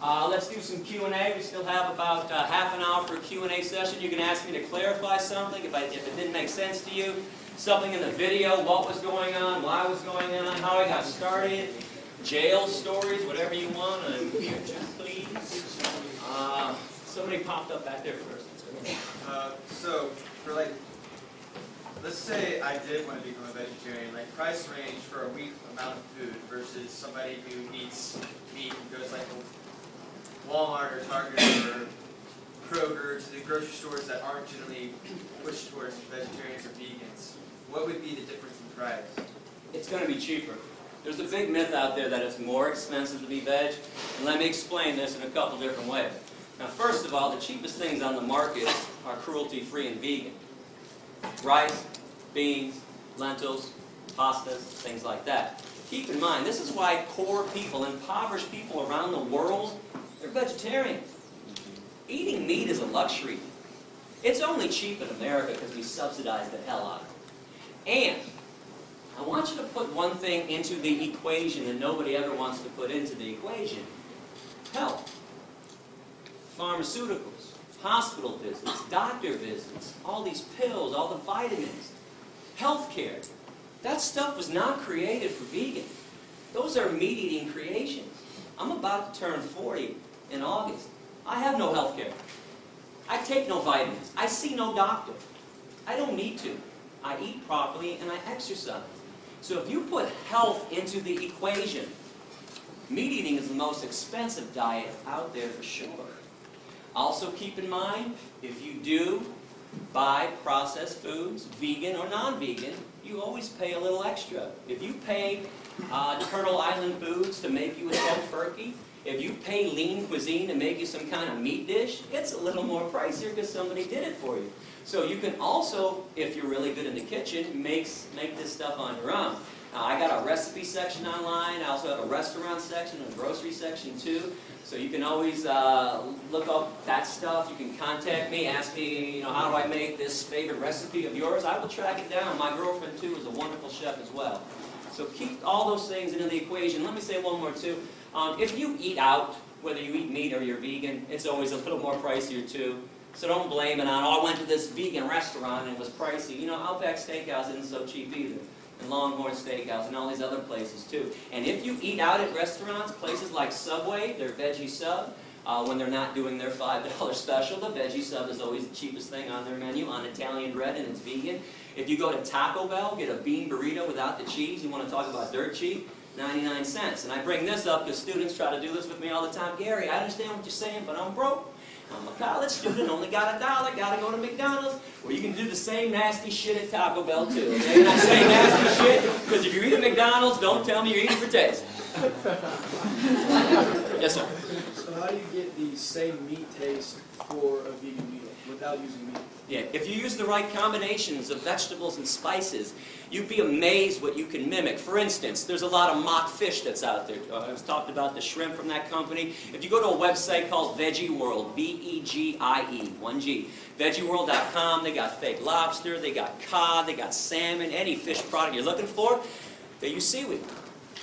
Let's do some Q&A. We still have about half an hour for a Q&A session. You can ask me to clarify something if it didn't make sense to you. Something in the video, what was going on, why it was going on, how I got started, jail stories, whatever you want. I'm here to please. Somebody popped up back there first. So, for like, let's say I did want to become a vegetarian, like price range for a week amount of food versus somebody who eats meat and goes like Walmart or Target or Kroger to the grocery stores that aren't generally pushed towards vegetarians or vegans. What would be the difference in price? It's going to be cheaper. There's a big myth out there that it's more expensive to be veg, and let me explain this in a couple different ways. Now, first of all, the cheapest things on the market are cruelty-free and vegan. Rice, beans, lentils, pastas, things like that. Keep in mind, this is why poor people, impoverished people around the world, they're vegetarians. Eating meat is a luxury. It's only cheap in America because we subsidize the hell out of it. And I want you to put one thing into the equation that nobody ever wants to put into the equation. Health. Pharmaceuticals, hospital visits, doctor visits, all these pills, all the vitamins, healthcare. That stuff was not created for vegan. Those are meat-eating creations. I'm about to turn 40 in August. I have no healthcare. I take no vitamins. I see no doctor. I don't need to. I eat properly and I exercise. So if you put health into the equation, meat eating is the most expensive diet out there for sure. Also keep in mind, if you do buy processed foods, vegan or non-vegan, you always pay a little extra. If you pay Turtle Island Foods to make you a tofurkey, if you pay Lean Cuisine to make you some kind of meat dish, it's a little more pricier because somebody did it for you. So you can also, if you're really good in the kitchen, make this stuff on your own. I got a recipe section online. I also have a restaurant section and a grocery section too. So you can always look up that stuff. You can contact me, ask me, how do I make this favorite recipe of yours? I will track it down. My girlfriend too is a wonderful chef as well. So keep all those things into the equation. Let me say one more too. If you eat out, whether you eat meat or you're vegan, it's always a little more pricier too. So don't blame it on, I went to this vegan restaurant and it was pricey. Outback Steakhouse isn't so cheap either. And Longhorn Steakhouse and all these other places too. And if you eat out at restaurants, places like Subway, their veggie sub, when they're not doing their $5 special, the veggie sub is always the cheapest thing on their menu on Italian bread and it's vegan. If you go to Taco Bell, get a bean burrito without the cheese, you want to talk about dirt cheap, 99 cents. And I bring this up because students try to do this with me all the time. Gary, I understand what you're saying, but I'm broke. I'm a college student, only got $1, gotta go to McDonald's. Well, you can do the same nasty shit at Taco Bell too. Okay? And I say nasty shit because if you eat at McDonald's, don't tell me you're eating for taste. Yes, sir. So how do you get the same meat taste for a vegan meal without using meat? Yeah, if you use the right combinations of vegetables and spices, you'd be amazed what you can mimic. For instance, there's a lot of mock fish that's out there. I was talking about the shrimp from that company. If you go to a website called Veggie World, V-E-G-I-E, 1G, veggieworld.com, they got fake lobster, they got cod, they got salmon, any fish product you're looking for, they use seaweed.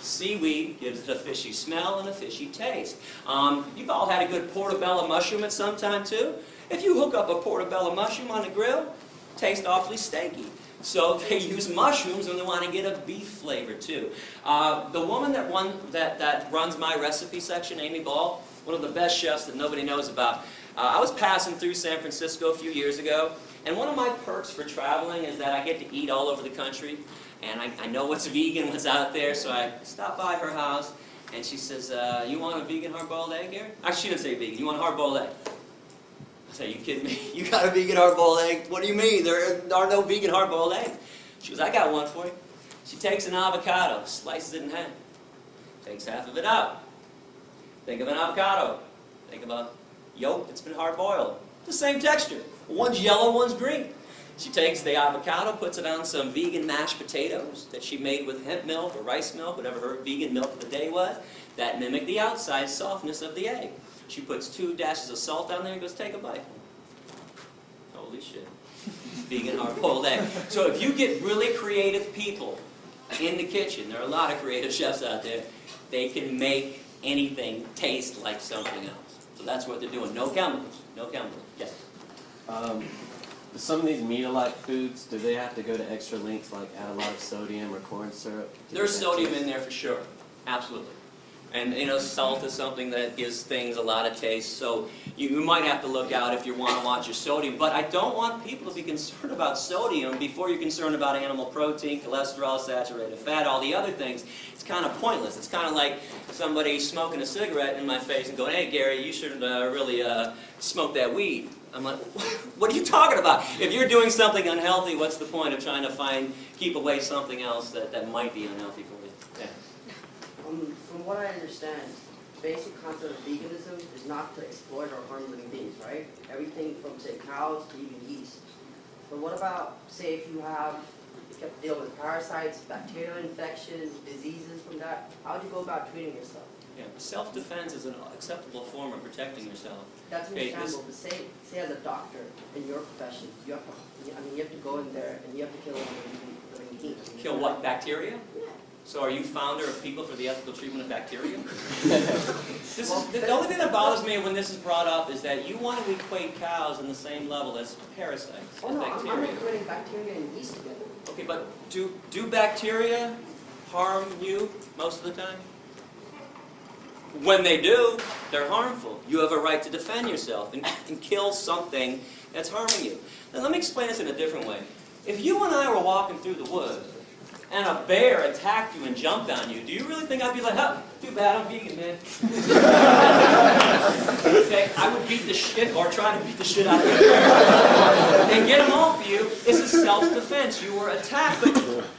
Seaweed gives it a fishy smell and a fishy taste. You've all had a good portobello mushroom at some time too. If you hook up a portobello mushroom on the grill, it tastes awfully steaky. So they use mushrooms when they want to get a beef flavor too. The woman that runs my recipe section, Amy Ball, one of the best chefs that nobody knows about. I was passing through San Francisco a few years ago, and one of my perks for traveling is that I get to eat all over the country, and I know what's vegan, what's out there, so I stopped by her house, and she says, you want a vegan hard-boiled egg here? Actually, she didn't say vegan. You want a hard-boiled egg? I said, are you kidding me? You got a vegan hard-boiled egg? What do you mean? There are no vegan hard-boiled eggs. She goes, I got one for you. She takes an avocado, slices it in half, takes half of it out. Think of an avocado. Think of a yolk that's been hard-boiled. The same texture. One's yellow, one's green. She takes the avocado, puts it on some vegan mashed potatoes that she made with hemp milk or rice milk, whatever her vegan milk of the day was. That mimicked the outside softness of the egg. She puts 2 dashes of salt on there and goes, take a bite. Holy shit. Vegan hard-boiled egg. So if you get really creative people in the kitchen, there are a lot of creative chefs out there, they can make anything taste like something else. So that's what they're doing. No chemicals. No chemicals. Yes? Some of these meat-alike foods, do they have to go to extra lengths, like add a lot of sodium or corn syrup? There's sodium in there for sure. Absolutely. And, you know, salt is something that gives things a lot of taste, so you might have to look out if you want to watch your sodium. But I don't want people to be concerned about sodium before you're concerned about animal protein, cholesterol, saturated fat, all the other things. It's kind of pointless. It's kind of like somebody smoking a cigarette in my face and going, hey, Gary, you should really smoke that weed. I'm like, what are you talking about? If you're doing something unhealthy, what's the point of trying to keep away something else that might be unhealthy for you? Yeah. From what I understand, the basic concept of veganism is not to exploit or harm living beings, right? Everything from, say, cows to even yeast. But what about, say, if you have to deal with parasites, bacterial infections, diseases from that, how do you go about treating yourself? Yeah, self-defense is an acceptable form of protecting yourself. That's understandable, but say as a doctor in your profession, you have to go in there and you have to kill living beings. Kill what, bacteria? Yeah. So are you founder of People for the Ethical Treatment of Bacteria? The only thing that bothers me when this is brought up is that you want to equate cows in the same level as parasites, Oh as no, bacteria. I'm equating bacteria and yeast together. Okay, but do bacteria harm you most of the time? When they do, they're harmful. You have a right to defend yourself and kill something that's harming you. Now let me explain this in a different way. If you and I were walking through the woods and a bear attacked you and jumped on you, do you really think I'd be like, oh, too bad, I'm vegan, man? Okay, I would beat the shit, or try to beat the shit out of the bear and get him off you. It's a self-defense. You were attacked. But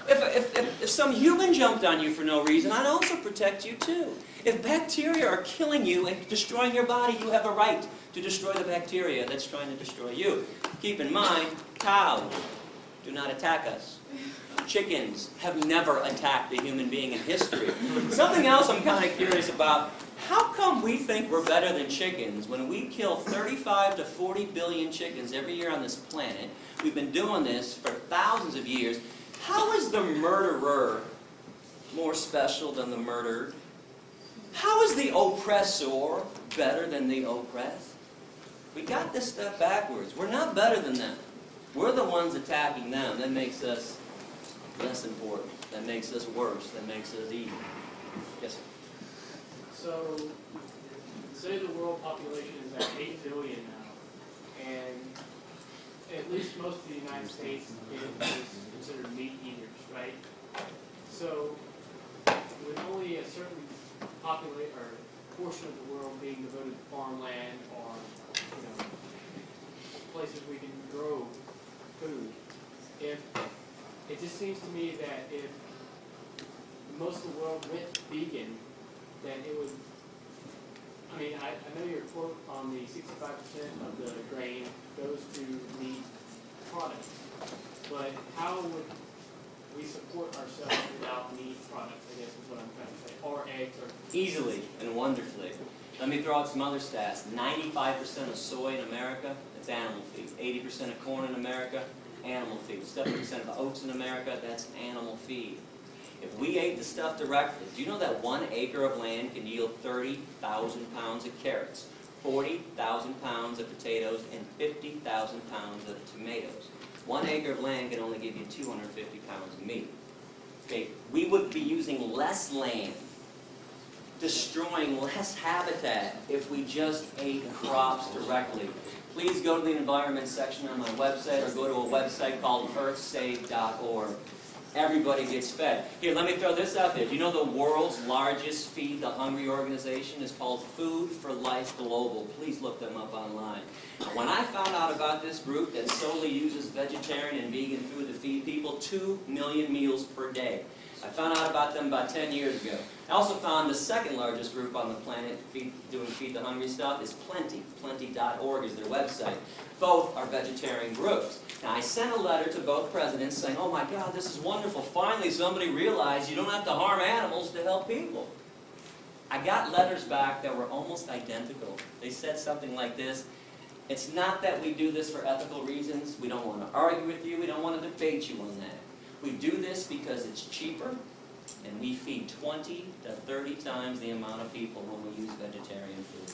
if some human jumped on you for no reason, I'd also protect you too. If bacteria are killing you and destroying your body, you have a right to destroy the bacteria that's trying to destroy you. Keep in mind, cows do not attack us. Chickens have never attacked a human being in history. Something else I'm kind of curious about, how come we think we're better than chickens when we kill 35 to 40 billion chickens every year on this planet? We've been doing this for thousands of years. How is the murderer more special than the murdered? How is the oppressor better than the oppressed? We got this stuff backwards. We're not better than them. We're the ones attacking them. That makes us less important. That makes us worse. That makes us evil. Yes, sir. So, say the world population is at 8 billion now, and at least most of the United States is considered meat eaters, right? So, with only a certain portion of the world being devoted to farmland or places we can grow food, it just seems to me that if most of the world went vegan, then it would. I mean, I know your quote on the 65% of the grain goes to meat products, but how would we support ourselves without meat products, I guess is what I'm trying to say, or eggs, or... Easily and wonderfully. Let me throw out some other stats. 95% of soy in America, that's animal feed. 80% of corn in America, animal feed. 70% of oats in America, that's animal feed. If we ate the stuff directly, do you know that 1 acre of land can yield 30,000 pounds of carrots, 40,000 pounds of potatoes, and 50,000 pounds of tomatoes? 1 acre of land can only give you 250 pounds of meat. Okay, we would be using less land, destroying less habitat if we just ate crops directly. Please go to the environment section on my website or go to a website called earthsave.org. Everybody gets fed. Here, let me throw this out there. Do you know the world's largest Feed the Hungry organization is called Food for Life Global? Please look them up online. When I found out about this group that solely uses vegetarian and vegan food to feed people 2 million meals per day, I found out about them about 10 years ago. I also found the second largest group on the planet doing Feed the Hungry stuff is Plenty. Plenty.org is their website. Both are vegetarian groups. Now, I sent a letter to both presidents saying, oh my God, this is wonderful. Finally, somebody realized you don't have to harm animals to help people. I got letters back that were almost identical. They said something like this: it's not that we do this for ethical reasons. We don't want to argue with you. We don't want to debate you on that. We do this because it's cheaper, And we feed 20 to 30 times the amount of people when we use vegetarian food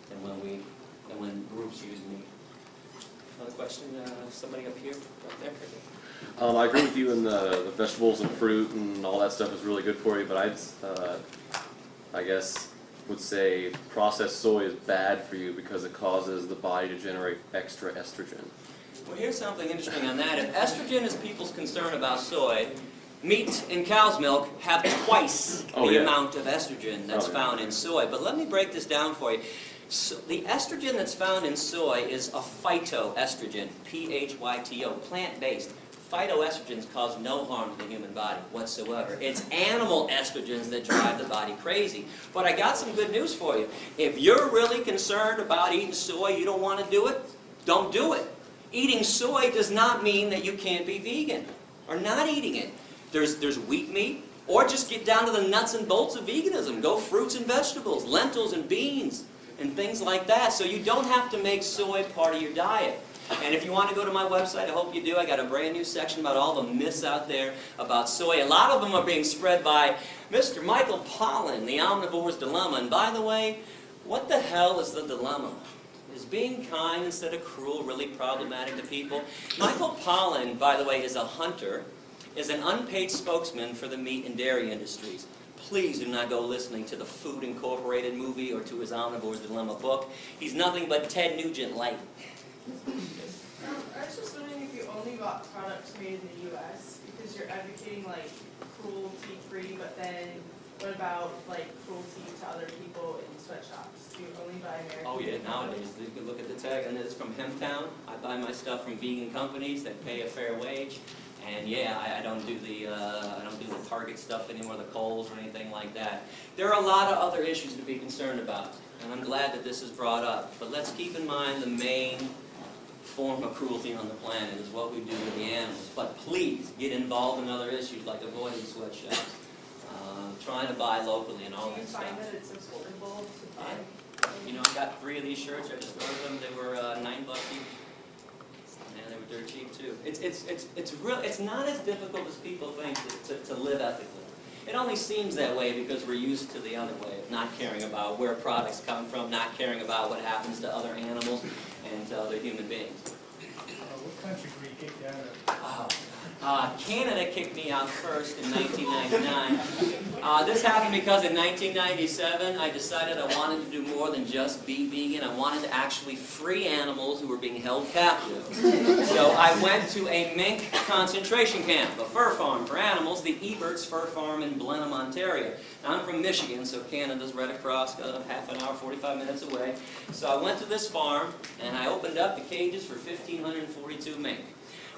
than when groups use meat. Another question? Somebody up here, right there. I agree with you in the vegetables and fruit and all that stuff is really good for you, but I guess would say processed soy is bad for you because it causes the body to generate extra estrogen. Well, here's something interesting on that. If estrogen is people's concern about soy, meat and cow's milk have twice the amount of estrogen that's found in soy. But let me break this down for you. So the estrogen that's found in soy is a phytoestrogen, P-H-Y-T-O, plant-based. Phytoestrogens cause no harm to the human body whatsoever. It's animal estrogens that drive the body crazy. But I got some good news for you. If you're really concerned about eating soy, you don't want to do it, don't do it. Eating soy does not mean that you can't be vegan or not eating it. There's wheat meat, or just get down to the nuts and bolts of veganism. Go fruits and vegetables, lentils and beans, and things like that. So you don't have to make soy part of your diet. And if you want to go to my website, I hope you do. I got a brand new section about all the myths out there about soy. A lot of them are being spread by Mr. Michael Pollan, The Omnivore's Dilemma. And by the way, what the hell is the dilemma? Is being kind instead of cruel really problematic to people? Michael Pollan, by the way, is a hunter, is an unpaid spokesman for the meat and dairy industries. Please do not go listening to the Food Incorporated movie or to his Omnivore's Dilemma book. He's nothing but Ted Nugent light. I was just wondering if you only bought products made in the U.S. because you're advocating like cruelty-free, but then what about like cruelty to other people in sweatshops? Do you only buy American? Oh yeah, nowadays you can look at the tag, and it's from Hemptown. I buy my stuff from vegan companies that pay a fair wage, and yeah, I don't do the Target stuff anymore, the Kohl's or anything like that. There are a lot of other issues to be concerned about, and I'm glad that this is brought up. But let's keep in mind the main form of cruelty on the planet is what we do to the animals. But please get involved in other issues like avoiding sweatshops, trying to buy locally and all that stuff. Do you find that it's affordable to buy? You know, I got 3 of these shirts. I just ordered them. They were $9 each, and they were dirt cheap too. It's not as difficult as people think to live ethically. It only seems that way because we're used to the other way of not caring about where products come from, not caring about what happens to other animals and to other human beings. What country were you kicked out of? Canada kicked me out first in 1999. This happened because in 1997 I decided I wanted to do more than just be vegan. I wanted to actually free animals who were being held captive. So I went to a mink concentration camp, a fur farm for animals, the Ebert's Fur Farm in Blenheim, Ontario. Now, I'm from Michigan, so Canada's right across, half an hour, 45 minutes away. So I went to this farm and I opened up the cages for 1,542 mink.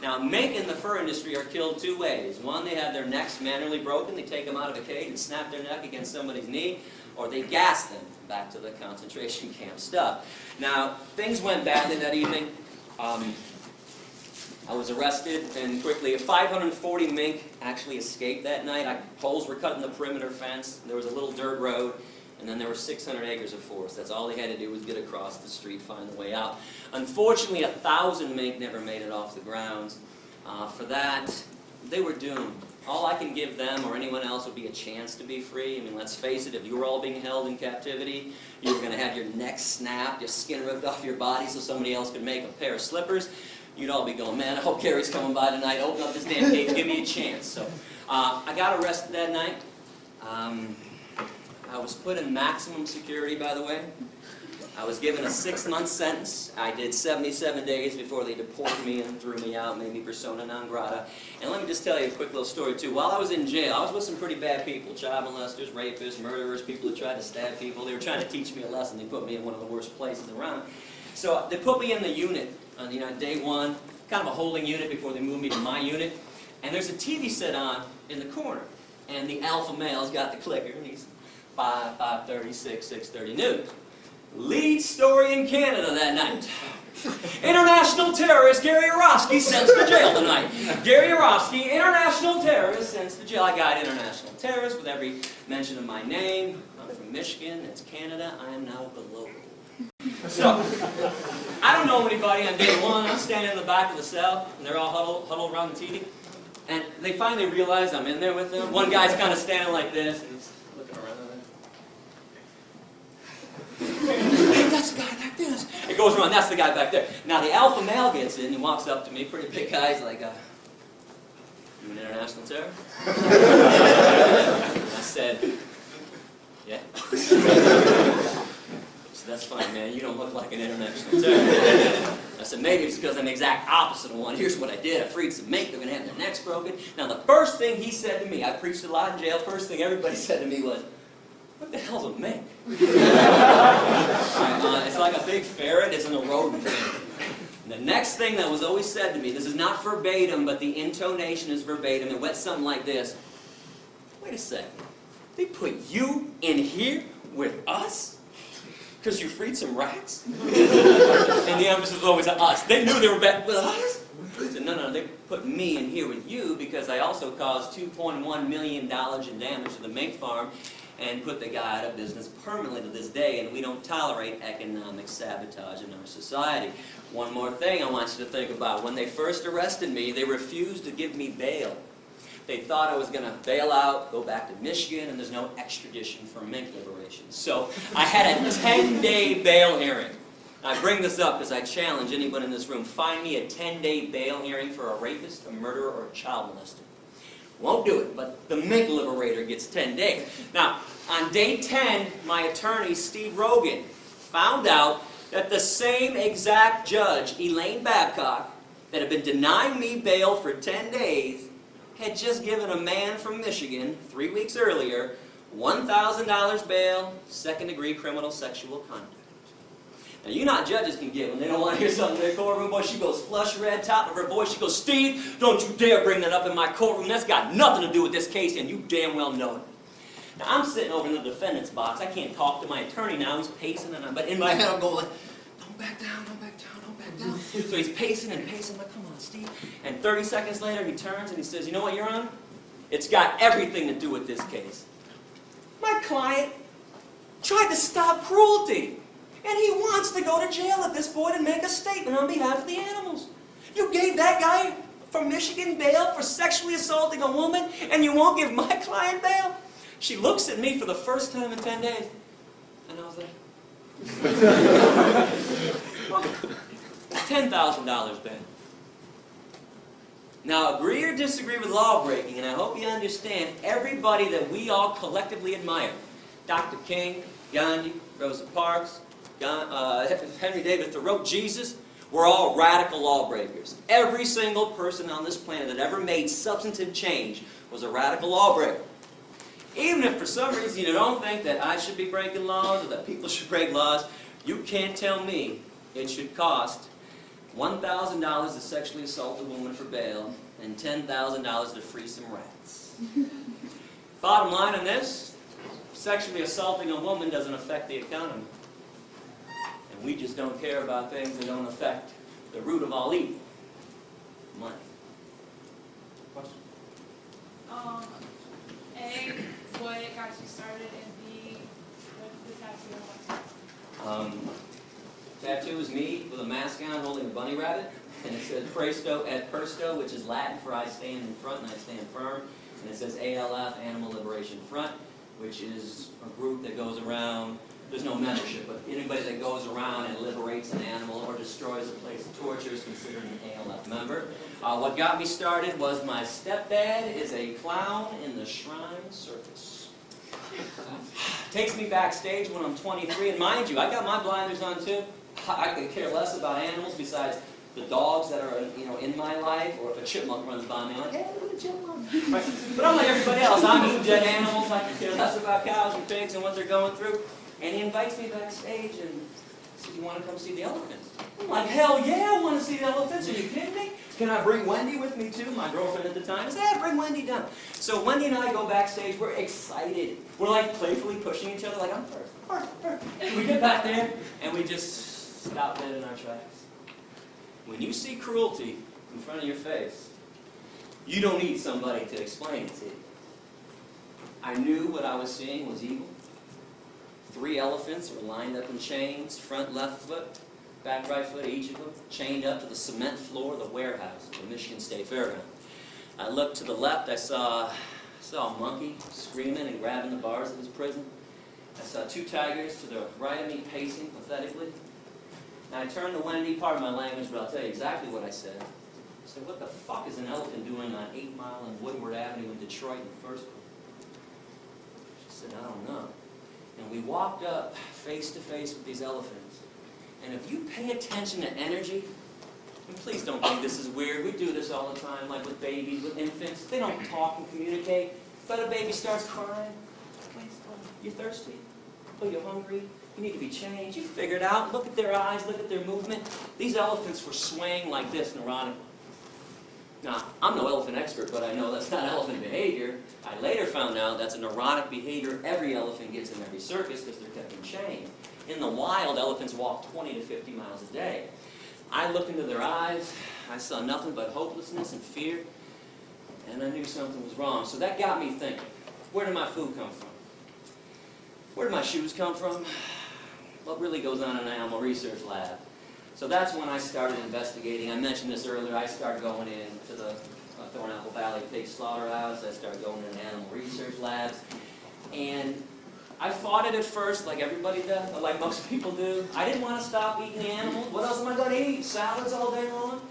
Now, mink in the fur industry are killed 2 ways. One, they have their necks manually broken. They take them out of a cage and snap their neck against somebody's knee, or they gas them back to the concentration camp stuff. Now, things went badly that evening. I was arrested, and quickly, 540 mink actually escaped that night. Holes were cut in the perimeter fence. There was a little dirt road. And then there were 600 acres of forest. That's all they had to do was get across the street, find a way out. Unfortunately, 1,000 mink never made it off the grounds. For that, they were doomed. All I can give them or anyone else would be a chance to be free. I mean, let's face it, if you were all being held in captivity, you were going to have your neck snapped, your skin ripped off your body so somebody else could make a pair of slippers. You'd all be going, man, I hope Gary's coming by tonight. Open up this damn cage, give me a chance. So I got arrested that night. I was put in maximum security, by the way. I was given a 6-month sentence. I did 77 days before they deported me and threw me out, made me persona non grata. And let me just tell you a quick little story, too. While I was in jail, I was with some pretty bad people, child molesters, rapists, murderers, people who tried to stab people. They were trying to teach me a lesson. They put me in one of the worst places around. So they put me in the unit on day 1, kind of a holding unit before they moved me to my unit. And there's a TV set on in the corner. And the alpha male's got the clicker, and he's 5, 5:30, 6, 6:30 news. Lead story in Canada that night. International terrorist Gary Yourofsky sent to jail tonight. Gary Yourofsky, international terrorist, sent to jail. I got international terrorist with every mention of my name. I'm from Michigan, it's Canada. I am now the local. So, I don't know anybody on day 1. I'm standing in the back of the cell, and they're all huddled around the TV. And they finally realize I'm in there with them. One guy's kind of standing like this, and he's looking around. Hey, that's the guy back there. It goes around, that's the guy back there. Now the alpha male gets in, he walks up to me, pretty big guy, he's like, you an international terrorist? I said, yeah. So that's fine, man, you don't look like an international terrorist. I said, maybe it's because I'm the exact opposite of one. Here's what I did. I freed some mink. They're going to have their necks broken. Now, the first thing he said to me, I preached a lot in jail. First thing everybody said to me was, what the hell's a mink? It's like a big ferret. It's an rodent. And the next thing that was always said to me, this is not verbatim, but the intonation is verbatim. It went something like this. Wait a second. They put you in here with us? Because you freed some rats? And the emphasis was always on us. They knew they were bad with us? I said, no, they put me in here with you because I also caused $2.1 million in damage to the mink farm and put the guy out of business permanently to this day, and we don't tolerate economic sabotage in our society. One more thing I want you to think about. When they first arrested me, they refused to give me bail. They thought I was going to bail out, go back to Michigan, and there's no extradition for mink liberation. So I had a 10-day bail hearing. I bring this up because I challenge anyone in this room. Find me a 10-day bail hearing for a rapist, a murderer, or a child molester. Won't do it, but the mink liberator gets 10 days. Now, on day 10, my attorney, Steve Rogan, found out that the same exact judge, Elaine Babcock, that had been denying me bail for 10 days, had just given a man from Michigan, 3 weeks earlier, $1,000 bail, second-degree criminal sexual conduct. Now, you know how judges can give when they don't want to hear something in their courtroom. Boy, she goes flush red, top of her voice. She goes, Steve, don't you dare bring that up in my courtroom. That's got nothing to do with this case, and you damn well know it. Now, I'm sitting over in the defendant's box. I can't talk to my attorney now. He's pacing, but in my head I'm going like, don't back down, don't back down, don't back down. So he's pacing and pacing. I'm like, come on, Steve. And 30 seconds later, he turns and he says, you know what, Your Honor? It's got everything to do with this case. My client tried to stop cruelty. And he wants to go to jail at this point and make a statement on behalf of the animals. You gave that guy from Michigan bail for sexually assaulting a woman, and you won't give my client bail? She looks at me for the first time in 10 days, and I was like, $10,000 bail. Now, agree or disagree with law-breaking, and I hope you understand everybody that we all collectively admire. Dr. King, Gandhi, Rosa Parks, Henry David Thoreau, Jesus, we're all radical lawbreakers. Every single person on this planet that ever made substantive change was a radical lawbreaker. Even if for some reason you don't think that I should be breaking laws or that people should break laws, you can't tell me it should cost $1,000 to sexually assault a woman for bail and $10,000 to free some rats. Bottom line on this, sexually assaulting a woman doesn't affect the economy. And we just don't care about things that don't affect the root of all evil, money. Question? A, what got you started, and B, what's the tattoo? Tattoo is me with a mask on holding a bunny rabbit, and it says Presto et Persto, which is Latin for I stand in front and I stand firm, and it says ALF, Animal Liberation Front, which is a group that goes around. There's no membership, but anybody that goes around and liberates an animal or destroys a place of torture is considered an ALF member. What got me started was my stepdad is a clown in the Shrine Circus. Takes me backstage when I'm 23, and mind you, I got my blinders on too. I could care less about animals besides the dogs that are in my life, or if a chipmunk runs by me, I'm like, hey, look at a chipmunk. Right? But I'm like everybody else. I'm eating dead animals. I can care less about cows and pigs and what they're going through. And he invites me backstage and says, you want to come see the elephants? I'm like, hell yeah, I want to see the elephants. Are you kidding me? Can I bring Wendy with me too? My girlfriend at the time said, yeah, bring Wendy down. So Wendy and I go backstage. We're excited. We're like playfully pushing each other like, I'm first. We get back there and we just stop dead in our tracks. When you see cruelty in front of your face, you don't need somebody to explain it to you. I knew what I was seeing was evil. 3 elephants were lined up in chains, front left foot, back right foot, each of them, chained up to the cement floor of the warehouse of the Michigan State Fairground. I looked to the left, I saw a monkey screaming and grabbing the bars of his prison. I saw 2 tigers to the right of me pacing pathetically. And I turned to Wendy, pardon my language, but I'll tell you exactly what I said. I said, what the fuck is an elephant doing on 8 Mile and Woodward Avenue in Detroit in the first place? She said, I don't know. And we walked up face to face with these elephants. And if you pay attention to energy, and please don't think this is weird, we do this all the time, like with babies, with infants. They don't talk and communicate, but a baby starts crying. You thirsty? Oh, you're hungry? You need to be changed. You figure it out. Look at their eyes. Look at their movement. These elephants were swaying like this neurotically. Now, I'm no elephant expert, but I know that's not elephant behavior. I later found out that's a neurotic behavior every elephant gets in every circus because they're kept in chain. In the wild, elephants walk 20 to 50 miles a day. I looked into their eyes. I saw nothing but hopelessness and fear, and I knew something was wrong. So that got me thinking, where did my food come from? Where did my shoes come from? What really goes on in an animal research lab? So that's when I started investigating. I mentioned this earlier. I started going into the Thornapple Valley Pig Slaughterhouse. I started going into animal research labs. And I fought it at first, like everybody does, like most people do. I didn't want to stop eating the animals. What else am I going to eat? Salads all day long?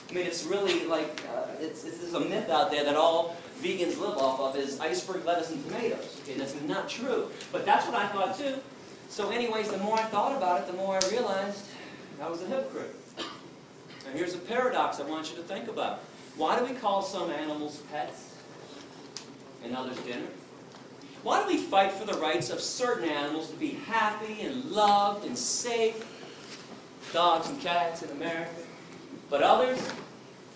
I mean, it's really like, there's a myth out there that all vegans live off of is iceberg lettuce and tomatoes. Okay, that's not true. But that's what I thought too. So anyways, the more I thought about it, the more I realized I was a hypocrite. And here's a paradox I want you to think about. Why do we call some animals pets and others dinner? Why do we fight for the rights of certain animals to be happy and loved and safe? Dogs and cats in America. But others,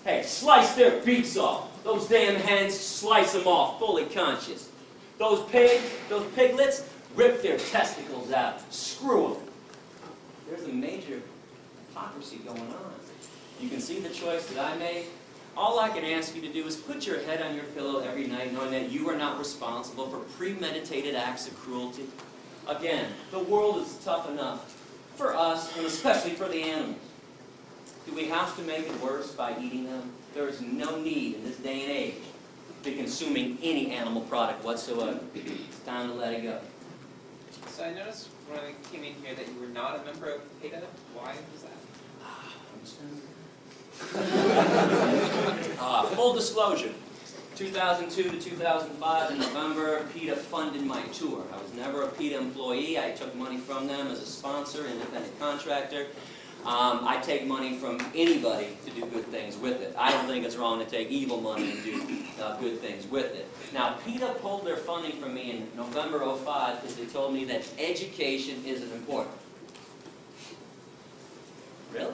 hey, slice their beaks off. Those damn hens, slice them off, fully conscious. Those pigs, those piglets, rip their testicles out. Screw them. There's a major hypocrisy going on. You can see the choice that I made. All I can ask you to do is put your head on your pillow every night knowing that you are not responsible for premeditated acts of cruelty. Again, the world is tough enough for us, and especially for the animals. Do we have to make it worse by eating them? There is no need in this day and age to be consuming any animal product whatsoever. It's time to let it go. So I noticed when I came in here that you were not a member of PETA. Why was that? Full disclosure, 2002 to 2005 in November, PETA funded my tour. I was never a PETA employee. I took money from them as a sponsor, independent contractor. I take money from anybody to do good things with it. I don't think it's wrong to take evil money and do good things with it. Now, PETA pulled their funding from me in November '05 because they told me that education isn't important. Really?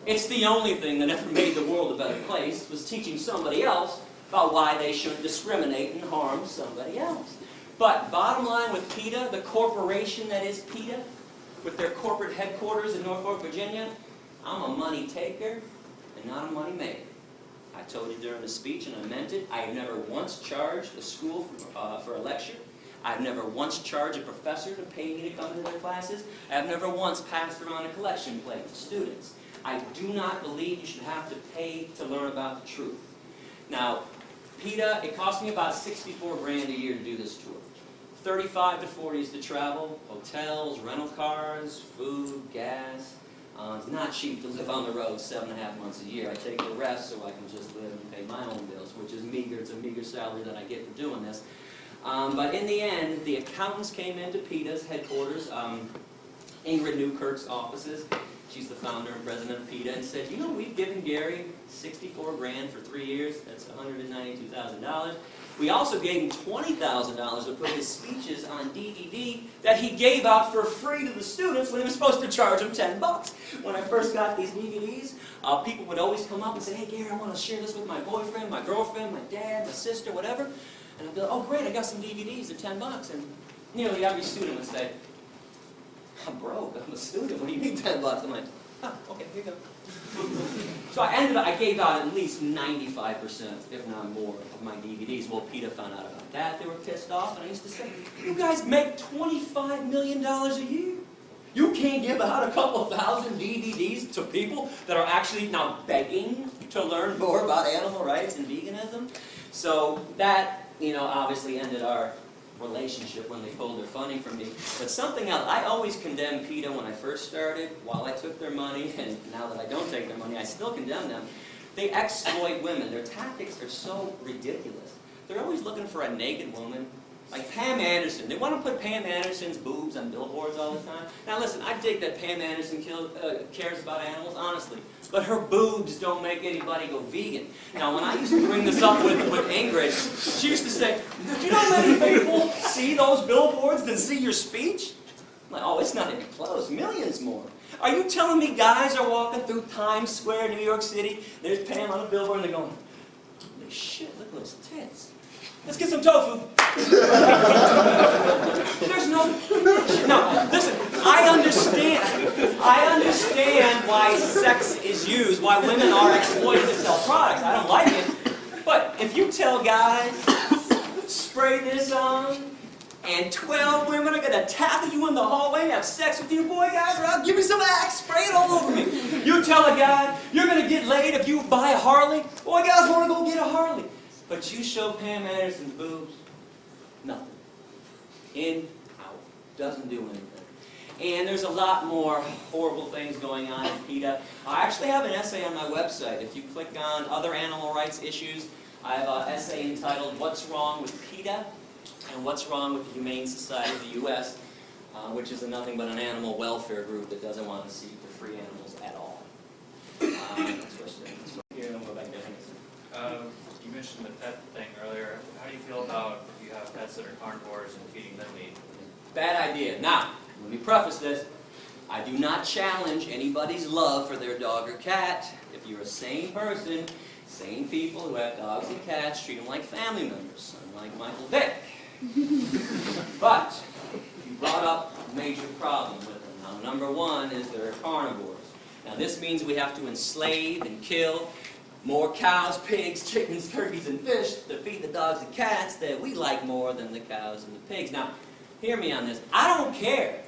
It's the only thing that ever made the world a better place, was teaching somebody else about why they shouldn't discriminate and harm somebody else. But bottom line with PETA, the corporation that is PETA, with their corporate headquarters in Norfolk, Virginia, I'm a money taker and not a money maker. I told you during the speech, and I meant it, I have never once charged a school for a lecture. I've never once charged a professor to pay me to come to their classes. I've never once passed around a collection plate to students. I do not believe you should have to pay to learn about the truth. Now, PETA, it cost me about $64 grand a year to do this tour. 35 to 40s to travel, hotels, rental cars, food, gas. It's not cheap to live on the road 7.5 months a year. I take the rest so I can just live and pay my own bills, which is meager. It's a meager salary that I get for doing this. But in the end, the accountants came into PETA's headquarters, Ingrid Newkirk's offices. She's the founder and president of PETA, and said, you know, we've given Gary 64 grand for 3 years. That's $192,000. We also gave him $20,000 to put his speeches on DVD that he gave out for free to the students when he was supposed to charge them $10. When I first got these DVDs, people would always come up and say, hey, Gary, I want to share this with my boyfriend, my girlfriend, my dad, my sister, whatever. And I'd be like, oh, great, I got some DVDs at $10. And nearly every student would say, I'm broke, I'm a student, what do you need $10? I'm like, oh, okay, here you go. So I gave out at least 95%, if not more, of my DVDs. Well, PETA found out about that. They were pissed off, and I used to say, you guys make $25 million a year. You can't give out a couple thousand DVDs to people that are actually now begging to learn more about animal rights and veganism. So that, obviously ended our relationship when they pulled their funding from me. But something else, I always condemned PETA when I first started, while I took their money, and now that I don't take their money, I still condemn them. They exploit women. Their tactics are so ridiculous. They're always looking for a naked woman. Like Pam Anderson. They want to put Pam Anderson's boobs on billboards all the time. Now listen, I dig that Pam Anderson cares about animals, honestly. But her boobs don't make anybody go vegan. Now when I used to bring this up with Ingrid, she used to say, do you know how many people see those billboards than see your speech? I'm like, oh, it's not even close. Millions more. Are you telling me guys are walking through Times Square, New York City, there's Pam on a billboard, and they're going, holy shit, look at those tits. Let's get some tofu. There's no. No, listen. I understand why sex is used, why women are exploited to sell products. I don't like it. But if you tell guys, spray this on, and 12 women are gonna tackle you in the hallway and have sex with you, boy, guys, or I'll give me some Axe, spray it all over me. You tell a guy you're gonna get laid if you buy a Harley. Boy, guys want to go get a Harley. But you show Pam Anderson's boobs, nothing. In, out. Doesn't do anything. And there's a lot more horrible things going on in PETA. I actually have an essay on my website. If you click on other animal rights issues, I have an essay entitled What's Wrong with PETA and What's Wrong with the Humane Society of the U.S., which is nothing but an animal welfare group that doesn't want to see the free animals at all. Next question. Here, I'll go back there. You mentioned the pet thing earlier. How do you feel about if you have pets that are carnivores and feeding them meat? Bad idea. Now, let me preface this. I do not challenge anybody's love for their dog or cat. If you're a sane person, sane people who have dogs and cats treat them like family members, unlike Michael Vick. But you brought up a major problem with them. Now, number one is they're carnivores. Now, this means we have to enslave and kill more cows, pigs, chickens, turkeys, and fish to feed the dogs and cats that we like more than the cows and the pigs. Now, hear me on this. I don't care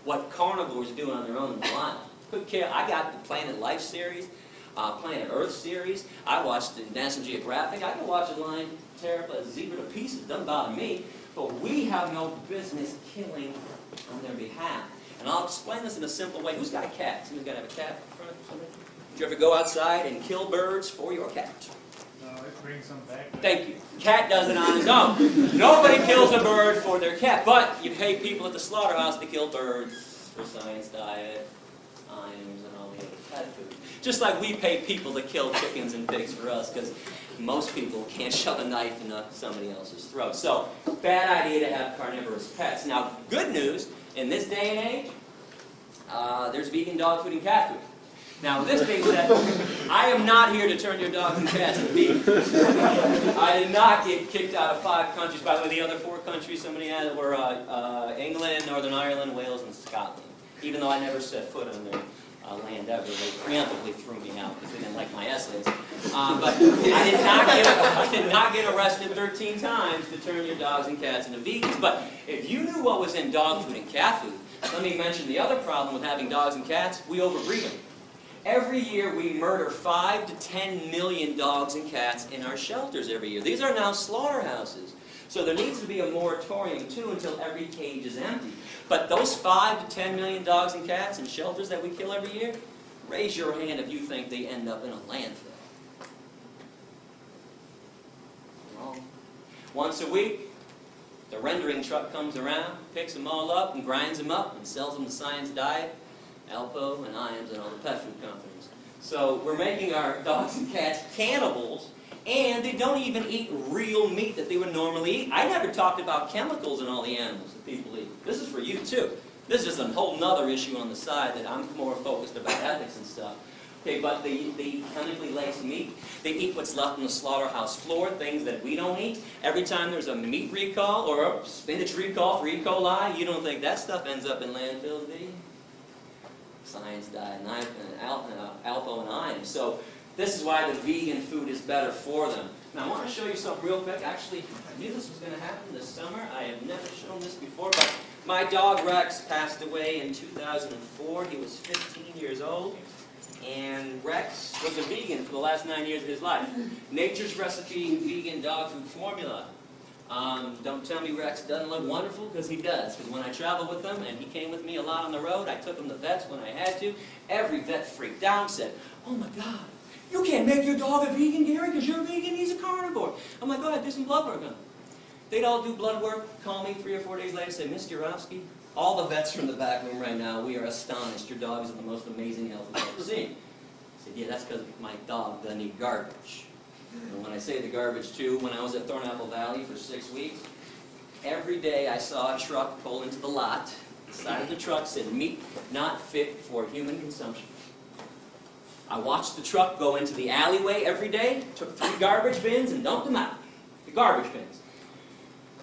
what carnivores do on their own in the wild. Couldn't care. I got the Planet Life series, Planet Earth series. I watched the National Geographic. I can watch a lion tear up a zebra to pieces. Doesn't bother me. But we have no business killing on their behalf. And I'll explain this in a simple way. Who's got a cat? Somebody's got to have a cat in front of somebody? Did you ever go outside and kill birds for your cat? No, it brings them back. Thank you. Cat does it on his own. Nobody kills a bird for their cat, but you pay people at the slaughterhouse to kill birds for science diet, ions, and all the other pet food. Just like we pay people to kill chickens and pigs for us, because most people can't shove a knife into somebody else's throat. So, bad idea to have carnivorous pets. Now, good news, in this day and age, there's vegan dog food and cat food. Now, this being said, I am not here to turn your dogs and cats into vegan. I did not get kicked out of 5 countries. By the way, the other 4 countries somebody had were England, Northern Ireland, Wales, and Scotland. Even though I never set foot on their land ever, they preemptively threw me out because they didn't like my essays. But I did not get arrested 13 times to turn your dogs and cats into vegans. But if you knew what was in dog food and cat food, let me mention the other problem with having dogs and cats. We overbreed them. Every year we murder 5 to 10 million dogs and cats in our shelters every year. These are now slaughterhouses. So there needs to be a moratorium too until every cage is empty. But those 5 to 10 million dogs and cats in shelters that we kill every year, raise your hand if you think they end up in a landfill. Wrong. Once a week, the rendering truck comes around, picks them all up and grinds them up and sells them to Science Diet, Alpo, and Iams, and all the pet food companies. So we're making our dogs and cats cannibals, and they don't even eat real meat that they would normally eat. I never talked about chemicals in all the animals that people eat. This is for you too. This is a whole nother issue on the side that I'm more focused about ethics and stuff. Okay, but they eat chemically laced meat. They eat what's left on the slaughterhouse floor, things that we don't eat. Every time there's a meat recall or a spinach recall for E. coli, you don't think that stuff ends up in landfills, do you? Science Diet, Alpo, and Iams. So this is why the vegan food is better for them. Now I want to show you something real quick. Actually, I knew this was going to happen this summer. I have never shown this before, but My dog Rex passed away in 2004. He was 15 years old. And Rex was a vegan for the last 9 years of his life. Nature's Recipe vegan dog food formula. Don't tell me Rex doesn't look wonderful, because he does. Because when I travel with him, and he came with me a lot on the road, I took him to vets when I had to. Every vet freaked out and said, "Oh my God, you can't make your dog a vegan, Gary, because you're vegan, he's a carnivore." I'm like, "Go ahead, do some blood work on him." They'd all do blood work, call me 3 or 4 days later, say, "Mr. Yourofsky, all the vets from the back room right now, we are astonished. Your dog is the most amazing health we've ever seen." I said, "Yeah, that's because my dog doesn't eat garbage." And when I say the garbage too, when I was at Thornapple Valley for 6 weeks, every day I saw a truck pull into the lot. The side of the truck said, "Meat not fit for human consumption." I watched the truck go into the alleyway every day, took 3 garbage bins and dumped them out. The garbage bins.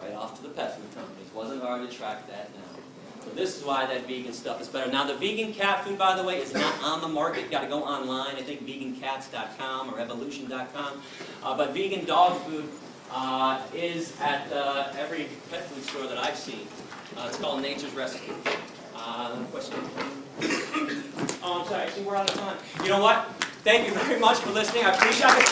Right off to the pet food companies. Wasn't hard to track that down. So this is why that vegan stuff is better. Now the vegan cat food, by the way, is not on the market. You've got to go online. I think vegancats.com or evolution.com. But vegan dog food is at every pet food store that I've seen. It's called Nature's Recipe. Question? Oh, I'm sorry. I see we're out of time. You know what? Thank you very much for listening. I appreciate it.